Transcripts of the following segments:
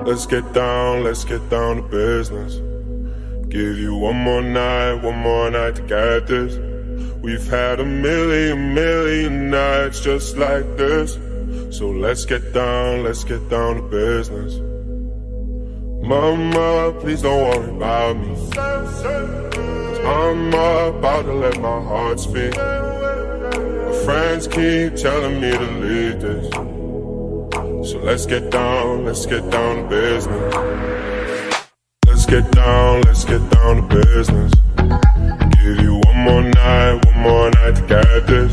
Let's get down to business. Give you one more night to get this. We've had a million nights just like this. So let's get down to business. Mama, please don't worry about me. I'm about to let my heart speak. My friends keep telling me to leave this. So let's get down to business. Let's get down to business. Give you one more night to get this.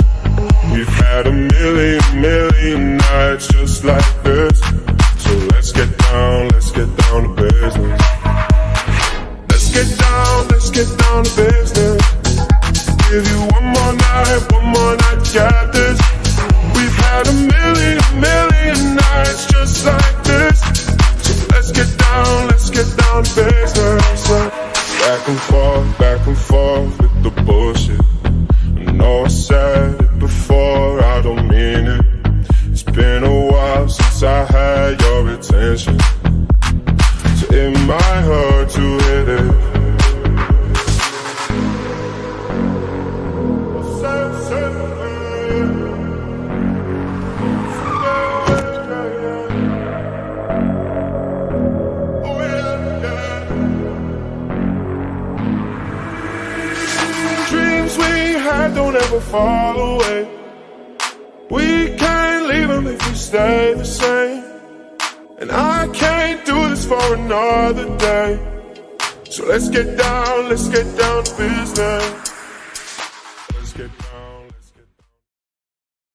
We've had a million nights just like this. So let's get down to business. Let's get down to business. Give you one more night to get this. We've had a million nights just like this. So let's get down to business. Back and forth with the bullshit. I know I said it before, I don't mean it. It's been a while since I had your attention, so it might hurt to hit it. Dreams we had don't ever fall away. We can't leave them if we stay the same. And I can't do this for another day. So let's get down to business. Let's get down.